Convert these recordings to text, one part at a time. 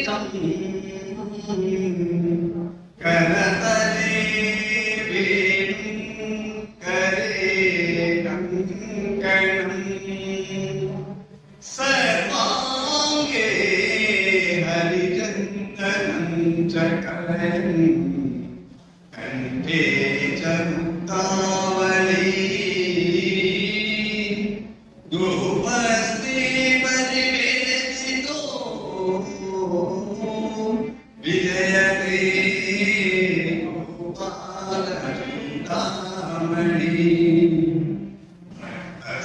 గీతం కరతలే వేణు కరే కంకణం సర్వాంగే హరిచందనం చకరం కంఠే చ ముక్తావళీ గోపస్తే పరివేదితో విజయతే గోపాలమణి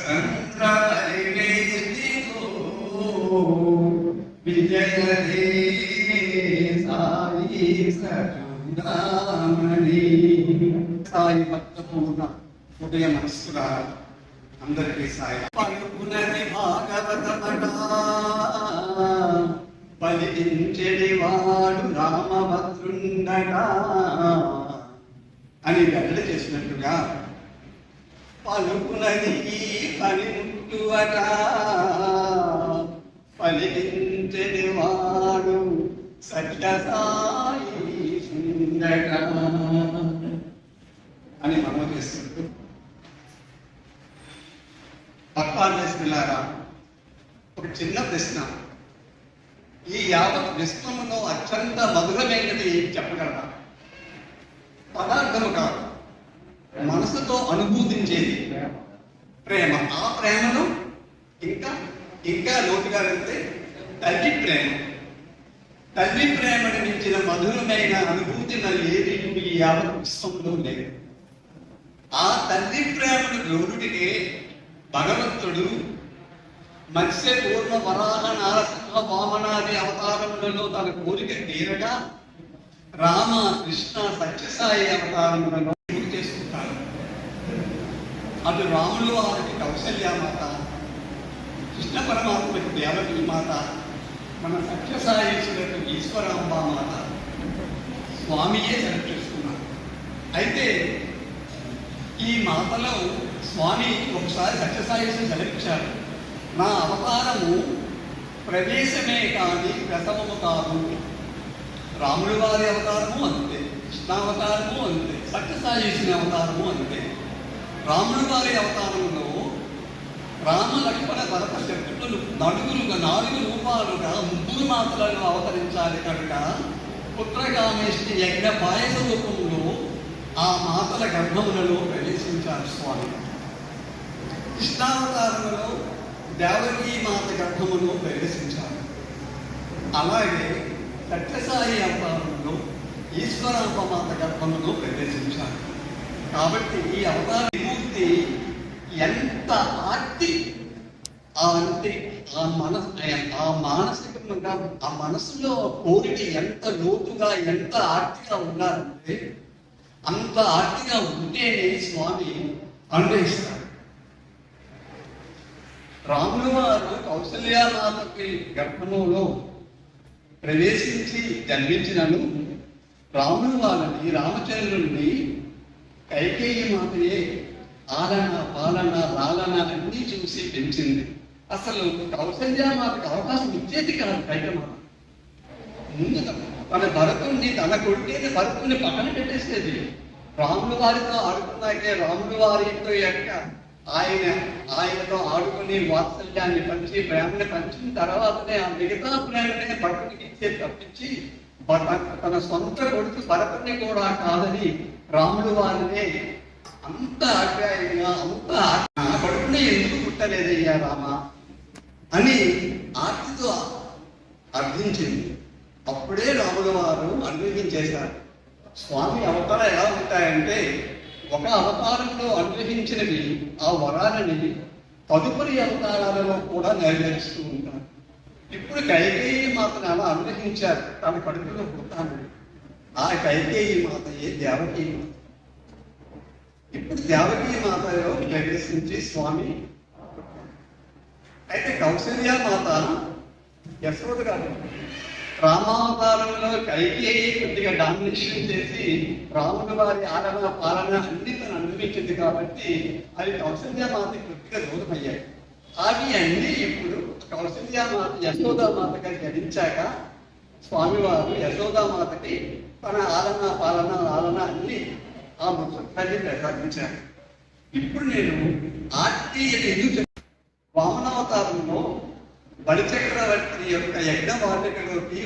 సంద్ర పరివేదితో విజయతే సాయి సచుడామణి. సాయి భక్తపూర్ణ ఉదయ మనస్సురా అందరికీ సాయి. పలుకునది భాగవతమట పలికించెడి వాడు రామభద్రుండట అని వెల్లడి చేసినట్టుగా పలుకునది ఈ పనిముట్టువట పలికించెడి వాడు సత్యసాయి సుందట అని మనం చేస్తుంటూ భక్తాన్వేషణలారా ఒక చిన్న ప్రశ్న. ఈ యావత్ విశ్వములో అత్యంత మధురమైనది చెప్పగలరా? పదార్థము కాదు, మనసుతో అనుభూతించేది ప్రేమ. ఆ ప్రేమను ఇంకా ఇంకా లోతుగా వెళ్తే తల్లి ప్రేమ. తల్లి ప్రేమను మించిన మధురమైన అనుభూతి మరి ఏది ఈ యావత్ విశ్వంలో లేదు. ఆ తల్లి ప్రేమను గౌరుడికే భగవంతుడు మత్స్య పూర్వ వరాహ నారసింహ వామనాది అవతారములలో తన కోరిక తీరగా రామ కృష్ణ సత్యసాయి అవతారములలో పూర్తి చేసుకుంటారు. అటు రాములు వారికి కౌసల్యామాత, కృష్ణ పరమాత్మకి దేవకీ మాత, మన సత్యసాయీశ్వరులకు ఈశ్వరాంబామాత స్వామియే సెలెక్ట్ చేసుకున్నారు. అయితే ఈ మాతలో స్వామి ఒకసారి సత్యసాయీశ్వరుని సెలెక్ట్, నా అవతారము ప్రవేశమే కానీ ప్రసవము కాదు. రాముడి వారి అవతారము అంతే, కృష్ణావతారము అంతే, సత్యసాయీశ్వరుని అవతారము అంతే. రాముడి వారి అవతారంలో రామ లక్ష్మణ భరత శత్రువులు నాలుగు రూపాలుగా ముగ్గురు మాతలను అవతరించాలి కనుక పుత్రకామేష్టి యజ్ఞ పాయస రూపంలో ఆ మాతల గర్భములలో ప్రవేశించారు స్వామి. కృష్ణావతారంలో దేవకీ మాత గర్భములో ప్రవేశించారు. అలాగే సత్యసాయి అవతారంలో ఈశ్వరాంబ మాత గర్భములో ప్రవేశించారు. కాబట్టి ఈ అవతార విమూర్తి ఎంత ఆర్తి అంటే ఆ మానసికంగా ఆ మనసులో కోరిక ఎంత లోతుగా ఎంత ఆర్తిగా ఉన్నారంటే అంత ఆర్తిగా ఉంటేనే స్వామి అనుగ్రహిస్తారు. రాములు వారు కౌసల్యామాతకి గర్భములో ప్రవేశించి జన్మించినను రాములు వారిని రామచంద్రుడిని కైకేయి మాతయే ఆలన పాలన లాలన అన్నీ చూసి పెంచింది. అసలు కౌసల్యామాతకు అవకాశం ఇచ్చేది కాదు కైకమాత. ముందు తన భరతుడిని, తన కొడుకుని భరతుడిని పక్కన పెట్టేసేది. రాములు వారితో ఆడుకున్నాకే రాములు వారితో యొక్క ఆయనతో ఆడుకుని వాత్సల్యాన్ని పంచి ప్రేమని పంచిన తర్వాతనే ఆ మిగతా ప్రేమనే భరతుడికి ఇచ్చే తప్పించి తన సొంత కొడుకు భరతుడిని కూడా కాదని రాముడు వారినే అంత ఆప్యాయంగా అంత కొడుకుని ఎందుకు పుట్టలేదయ్యా రామ అని ఆర్తితో అర్థించింది. అప్పుడే రాముడు వారు అనుగ్రహించేశారు. స్వామి అవతారం ఎలా ఉంటాయంటే ఒక అవతారంలో అనుగ్రహించినవి ఆ వరాలని తదుపరి అవతారాలలో కూడా నెరవేరుస్తూ ఉంటారు. ఇప్పుడు కైకేయి మాతను అలా అనుగ్రహించారు తన కడుపులో పుట్టాలని. ఆ కైకేయి మాతయే దేవకీ మాత. ఇప్పుడు దేవకీ మాతలో ప్రవేశించి స్వామి. అయితే కౌసల్య మాత యశోద గారు రామావతారంలో కైకేయి కొద్దిగా డామినేషన్ చేసి రాముడు వారి ఆలన పాలన అన్ని తను అనుభవించింది కాబట్టి అవి కౌసల్యామాత కొద్దిగా దూరం అయ్యాయి. అవి అన్నీ ఇప్పుడు కౌసల్యామాత యశోదామాతగా గడించాక స్వామివారు యశోదామాతకి తన పాలన అన్ని ఆ ముసలి ప్రసాదించారు. ఇప్పుడు నేను ఆత్మీయత ఎందుకు వామనావతారంలో బలిచక్రవర్తి యొక్క యజ్ఞవాటికలోకి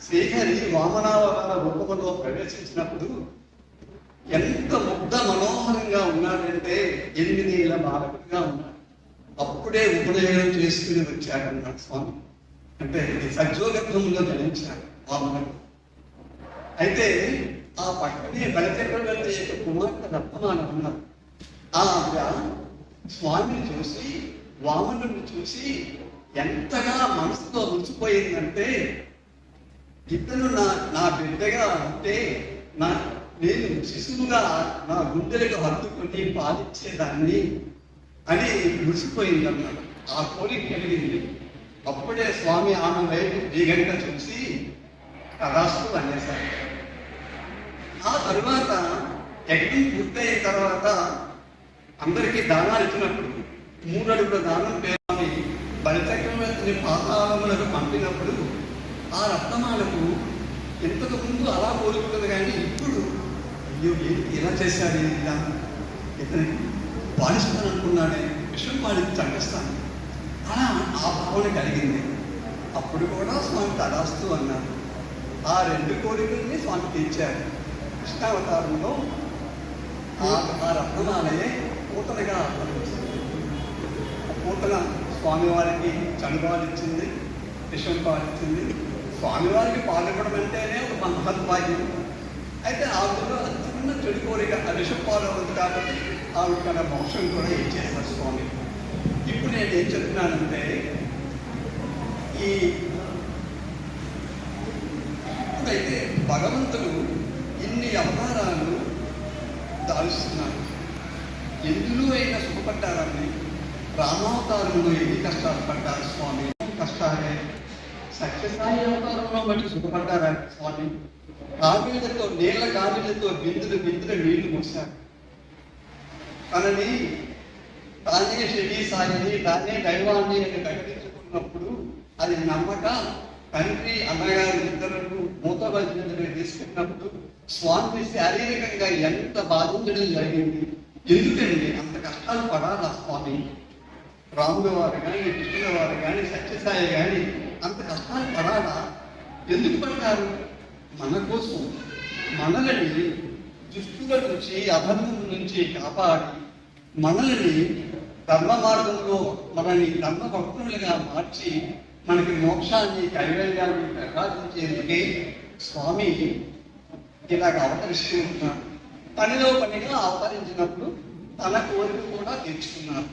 శ్రీహరి వామనావతార రూపంలో ప్రవేశించినప్పుడు ఎంత ముగ్ధ మనోహరంగా ఉన్నాడంటే 8 ఏళ్ల బాలకుడిగా ఉన్నాడు. అప్పుడే ఉపనయనం చేసుకుని వచ్చాడన్నాడు స్వామి. అంటే సజ్జోగత్వంలో జనించాడు వామనుడు. అయితే ఆ పక్కనే బలిచక్రవర్తి యొక్క కుమార్తె రత్నమాల ఉన్నారు. ఆవిడ స్వామిని చూసి వామనుడిని చూసి ఎంతగా మనసుతో మురిసిపోయిందంటే, ఇతను నా బిడ్డగా ఉంటే నేను శిశువుగా నా గుండెలకు హత్తుకొని పాలించేదాన్ని అని మురిసిపోయిందన్నమాట. ఆ కోరిక కలిగింది. అప్పుడే స్వామి ఆమె వైపు దీగంగా చూసి తదాస్తు అనేసారు. ఆ తరువాత యజ్ఞం పూర్తయిన తర్వాత అందరికీ దానాలు ఇచ్చినప్పుడు 3 అడుగుల దానం పేరు బలిచక్రవర్తిని పాతాళములకు పంపినప్పుడు ఆ రత్నమాలకు ఇంతకు ముందు అలా కోరుకున్నది, కానీ ఇప్పుడు అయ్యో ఇలా చేశాడు, ఇలా ఇతనికి పాలిస్తాను అనుకున్నాడే, విషయం పాలించి చంపిస్తాను అలా ఆ భావన కలిగింది. అప్పుడు కూడా స్వామి తదాస్తు అన్నారు. ఆ 2 కోరికల్ని స్వామి తీర్చారు. కృష్ణావతారంలో ఆ రత్నమాలయే పూతనగా అవతరించింది. పూతన స్వామివారికి చనుబాలిచ్చింది, విషం పాలిచ్చింది. స్వామివారికి పాల్గొనడం అంటేనే ఒక మహద్భాగ్యం. అయితే ఆవిడలో చిన్న చెడు కోరిక విషం పాల్గొంది కాబట్టి ఆవిడ తన మోక్షం కూడా ఇచ్చేశారు స్వామి. ఇప్పుడు నేను ఏం చెప్తున్నానంటే, ఇప్పుడైతే భగవంతుడు ఇన్ని అవతారాలు దాల్చున్నారు. ఎందులో అయినా సుఖపడ్డారని రామావతారంలో ఎన్ని కష్టాలు పడ్డారు స్వామి, కష్టాలే. సత్యసాయి అవతారంలో బట్టి సుఖపడ్డారా స్వామి. గాజులతో నీళ్ళ గాజులతో బిందులు నీళ్లు మూసారు. తనని తానే శివీ సాయిని, తానే దైవాన్ని అని ప్రకటించుకున్నప్పుడు అది నమ్మక తండ్రి అన్నగారు ఇద్దరు మూతబలిని తీసుకున్నప్పుడు స్వామి శారీరకంగా ఎంత బాధించడం జరిగింది. ఎందుకండి అంత కష్టాలు పడాలా స్వామి? రాముల వారు కానీ, కృష్ణుల వారు కానీ, సత్యసాయి కానీ అంత కష్టాలు పడాలా? ఎందుకు పడ్డారు? మన కోసం, మనల్ని దుష్టుల నుంచి, అధర్మం నుంచి కాపాడి మనల్ని ధర్మ మార్గంలో మనల్ని ధర్మభక్తులుగా మార్చి మనకి మోక్షాన్ని, కైవల్యాన్ని ప్రసాదించేందుకే స్వామి ఇలాగ అవతరిస్తూ ఉన్నారు. పనిలో పనిగా అవతరించినప్పుడు తన కోరిక కూడా తీర్చుకున్నారు.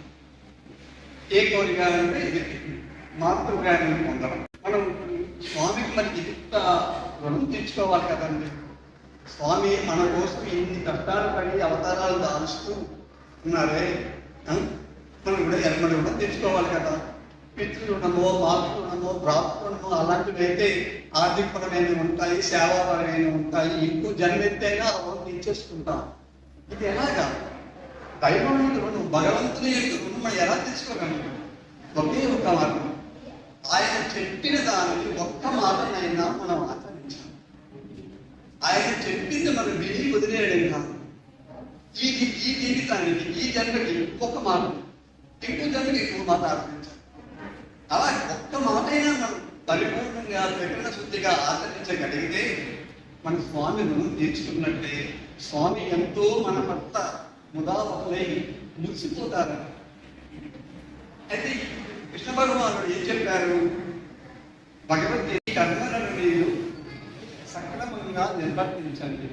ఏ కోరిక అంటే ఇది మాతృజ్ఞానం పొందడం. మనం స్వామికి మనకి ఇంత రుణం తీర్చుకోవాలి కదండి. స్వామి మన కోసం ఇన్ని కష్టాలు పడి అవతారాలు దాల్చుతూ ఉన్నారే, మనం కూడా తీర్చుకోవాలి కదా. పితృరుణమో, మాతృరుణమో, భ్రాతృరుణమో అలాంటివి అయితే ఆర్థికపరమైనవి ఉంటాయి, సేవాపరమైనవి ఉంటాయి. ఇంకో జన్మెత్తైనా అవన్నీ తీర్చేసుకుంటాం. ఇది ఎలాగా? దైవం రుణం, భగవంతుని యొక్క రుణం ఎలా తీసుకోగలం? ఒకే ఒక మార్గం, ఆయన చెప్పిన దానిని ఒక్క మాటనైనా మనం ఆచరించాలి. ఆయన చెప్పింది మనం విని వదిలేయడం కాదు. ఈ జీవితానికి, ఈ జన్మకి ఒక్క మాట, ఇంకో జన్మకి ఇంకో మాట ఆచరించాలి. అలా ఒక్క మాటైనా మనం పరిపూర్ణంగా ప్రకటన శుద్ధిగా ఆచరించగలిగితే మన స్వామి రుణం తీర్చుకున్నట్టే. స్వామి ఎంతో మన పట్ల ముదావలై మురిసిపోతారు. అయితే కృష్ణ భగవానుడు ఏం చెప్పారు? భగవద్గీత కర్మలను మీరు సక్రమంగా నిర్వర్తించండి,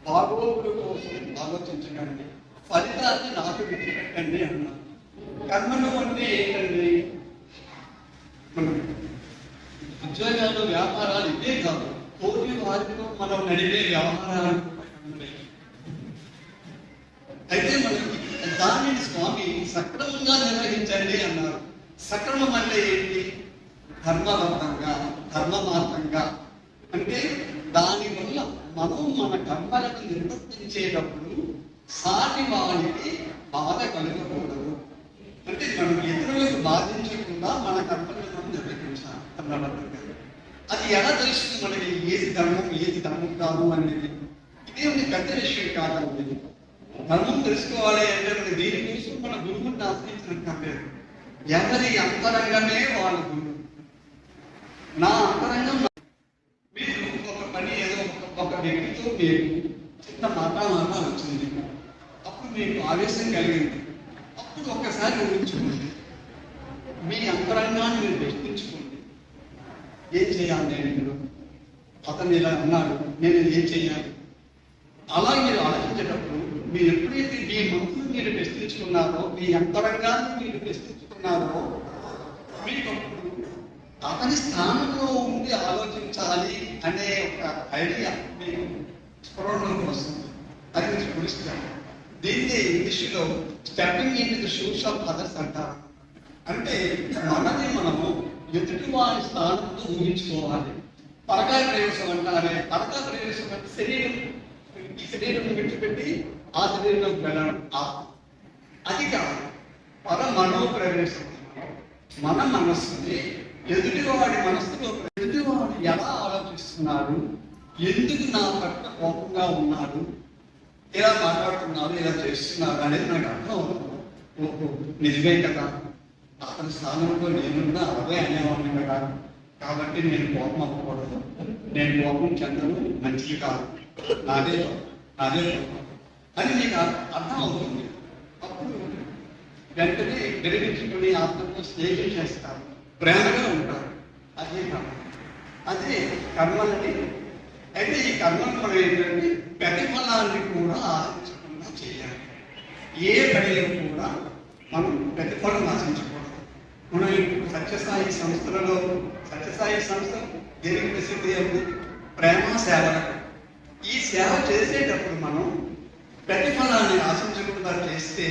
బాగోగుల కోసం ఆలోచించకండి, ఫలితాన్ని నాకు విడిచిపెట్టండి అన్నారు. కర్మలు అంటే ఏంటండి? ఉద్యోగాలు, వ్యాపారాలు ఇదే కాదు, కోటి వారితో మనం నడిపే వ్యవహారాలు. అయితే మనకి దానిని స్వామి సక్రమంగా నిర్వహించండి అన్నారు. సక్రమం అంటే ఏంటి? ధర్మబద్ధంగా, ధర్మమార్గంగా. అంటే దానివల్ల మనం మన కర్మలను నిర్వర్తించేటప్పుడు సాటి వారికి బాధ కలగకూడదు. అంటే మనం ఇతరులకు బాధించకుండా మన కర్మలను మనం నిర్వహించాలి ధర్మబద్ధంగా. అది ఎలా తెలుస్తుంది మనకి ఏది ధర్మం కాదు అనేది? ఇదేమి పెద్ద విషయం కాదండి. ధర్మం తెలుసుకోవాలి అంటే మనకి దీనికోసం మన గురువుని ఆశ్రయించినట్టు లేదు. ఎవరి అంతరంగమే వాళ్ళ గురువు. నా అంతరంగం మీరు ఒక పని ఏదో ఒక వ్యక్తితో మీకు చిన్న మాట వచ్చింది, అప్పుడు మీకు ఆవేశం కలిగింది. అప్పుడు ఒక్కసారి ఊహించుకోండి, మీ అంతరంగాన్ని మీరు ప్రశ్నించుకోండి, ఏం చేయాలి నేను ఇప్పుడు? అతను ఇలా అన్నాడు, నేను ఏం చేయాలి? అలా మీరు ఆలోచించేటప్పుడు మీరు ఎప్పుడైతే మీ మనసును మీరు ప్రశ్నించుకున్నారో, మీ అంతరంగాన్ని మీరు ప్రశ్నించుకున్నారో, మీకు అతని స్థానంలో ఉండి ఆలోచించాలి అనే ఒక ఐడియా మీకు స్ఫురణలోకి వస్తుంది. అది మీరు స్ఫురిస్తారు. దీన్ని ఇంగ్లీష్లో stepping in to the shoes of others అంటారు. అంటే మనని మనము ఎదుటి వారి స్థానంలో ఊహించుకోవాలి. పరకాయ ప్రవేశం అంటారే, పరకాయ ప్రవేశం అంటే శరీరం, ఈ శరీరం విడిచిపెట్టి ఆ శరీరంలోకి వెళ్ళడం అది కాదు. మనో ప్రవేశం. మన మనస్సుని ఎదుటివాడి మనస్సులో, ఎదుటివాడు ఎలా ఆలోచిస్తున్నాడు, ఎందుకు నా పట్ల కోపంగా ఉన్నాడు, ఇలా మాట్లాడుతున్నారు, ఇలా చేస్తున్నారు అనేది నాకు అర్థం అవుతుంది. ఓహో నిజమే కదా, అతని స్థానంలో నేనున్నా అదే అనేవాడిని కదా, కాబట్టి నేను కోపం అవ్వకూడదు, నేను కోపం చెందను, మంచిది కాదు, నాదే అని నీకు అర్థం అవుతుంది. అప్పుడు వెంటనే గెలిపించుకుని ఆత్మతో స్నేహం చేస్తారు, ప్రేమగా ఉంటారు. అదే కర్మ, అదే కర్మలని. అయితే ఈ కర్మను మనం ఏంటంటే ప్రతిఫలాన్ని కూడా ఆశించకుండా చేయాలి. ఏ పనిలో కూడా మనం ప్రతిఫలం ఆశించకూడదు. మనం సత్యసాయి సంస్థలలో, సత్యసాయి సంస్థ దేనికి ప్రసిద్ధి ఉంది? ప్రేమ సేవ. ఈ సేవ చేసేటప్పుడు మనం ప్రతిఫలాన్ని ఆశించకుండా చేస్తే